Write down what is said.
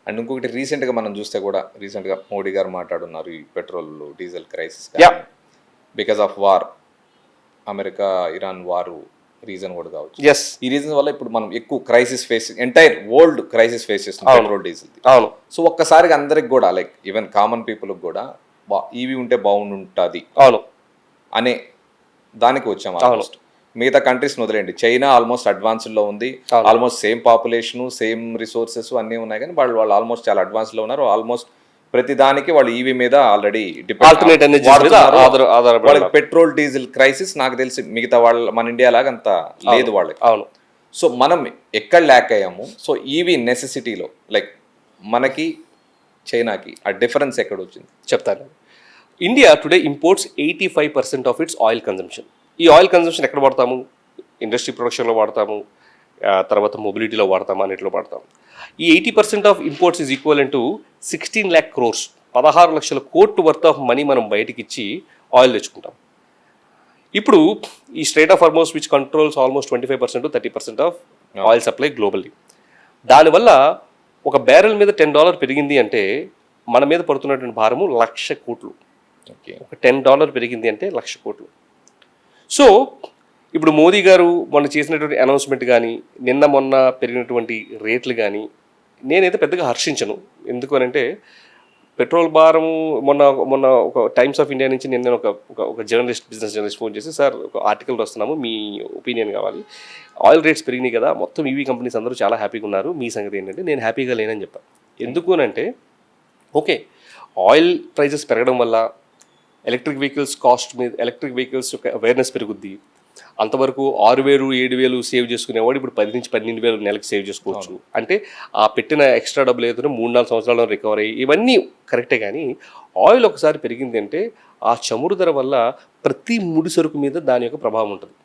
And ఇంకొకటి రీసెంట్గా మనం చూస్తే కూడా రీసెంట్గా మోడీ గారు మాట్లాడున్నారు ఈ petrol diesel crisis because of war, America Iran వారు రీజన్ కూడా కావచ్చు. ఈ రీజన్ వల్ల ఇప్పుడు మనం ఎక్కువ crisis face, entire world crisis face చేస్తుంది పెట్రోల్ డీజిల్. అవును. సో ఒక్కసారిగా అందరికి కూడా లైక్ ఈవెన్ కామన్ పీపుల్కి కూడా ఈవీ ఉంటే బాగుంటుంది అవును అనే దానికి వచ్చాము. ఆల్మోస్ట్ మిగతా కంట్రీస్ వదిలేండి, చైనా ఆల్మోస్ట్ అడ్వాన్స్డ్లో ఉంది, almost same population same resources అన్నీ ఉన్నాయి, కానీ వాళ్ళు ఆల్మోస్ట్ చాలా అడ్వాన్స్లో ఉన్నారు. ఆల్మోస్ట్ ప్రతి దానికి వాళ్ళు ఈవీ మీద ఆల్రెడీ వాళ్ళకి పెట్రోల్ డీజిల్ క్రైసిస్ నాకు తెలిసి మిగతా వాళ్ళ మన ఇండియా లాగా అంత లేదు వాళ్ళకి. అవును. సో మనం ఎక్కడ ల్యాక్ అయ్యాము? సో ఈవీ నెసెసిటీలో లైక్ మనకి చైనాకి ఆ డిఫరెన్స్ ఎక్కడ వచ్చింది చెప్తాను. India today imports 85% of it's oil consumption. ఈ ఆయిల్ కన్జంప్షన్ ఎక్కడ వాడతాము? ఇండస్ట్రీ ప్రొడక్షన్లో వాడతాము, తర్వాత మొబిలిటీలో వాడతాము, అన్నింటిలో వాడతాము. ఈ 80% of imports is equal to 16 lakh crores, 16 లక్షల కోట్లు వర్త్ ఆఫ్ మనీ మనం బయటికి ఇచ్చి ఆయిల్ తెచ్చుకుంటాం. ఇప్పుడు ఈ straight of Hormuz which controls almost 25% to 30% of oil supply globally. దానివల్ల ఒక బ్యారెల్ మీద $10 పెరిగింది అంటే మన మీద పడుతున్నటువంటి భారము 1,00,000 కోట్లు. ఒక $10 పెరిగింది అంటే 1,00,000 కోట్లు. సో ఇప్పుడు మోదీ గారు మొన్న చేసినటువంటి అనౌన్స్మెంట్ కానీ, నిన్న మొన్న పెరిగినటువంటి రేట్లు కానీ నేనైతే పెద్దగా హర్షించను. ఎందుకు అనంటే పెట్రోల్ భారము మొన్న ఒక టైమ్స్ ఆఫ్ ఇండియా నుంచి నేను ఒక బిజినెస్ జర్నలిస్ట్ ఫోన్ చేసి, సార్ ఒక ఆర్టికల్ వస్తున్నాము, మీ ఒపీనియన్ కావాలి, ఆయిల్ రేట్స్ పెరిగినాయి కదా, మొత్తం ఈవీ కంపెనీస్ అందరూ చాలా హ్యాపీగా ఉన్నారు, మీ సంగతి ఏంటంటే నేను హ్యాపీగా లేనని చెప్పాను. ఎందుకు అనంటే ఓకే, ఆయిల్ ప్రైజెస్ పెరగడం వల్ల ఎలక్ట్రిక్ వెహికల్స్ యొక్క అవేర్నెస్ పెరుగుద్ది. అంతవరకు 6,000 7,000 సేవ్ చేసుకునేవాడు ఇప్పుడు 10,000 నుంచి 12,000 నెలకు సేవ్ చేసుకోవచ్చు. అంటే ఆ పెట్టిన ఎక్స్ట్రా డబ్బులు ఏదైనా 3-4 సంవత్సరాల్లో రికవర్ అయ్యి ఇవన్నీ కరెక్టే. కానీ ఆయిల్ ఒకసారి పెరిగింది అంటే ఆ చమురు ధర వల్ల ప్రతి ముడి సరుకు మీద దాని యొక్క ప్రభావం ఉంటుంది.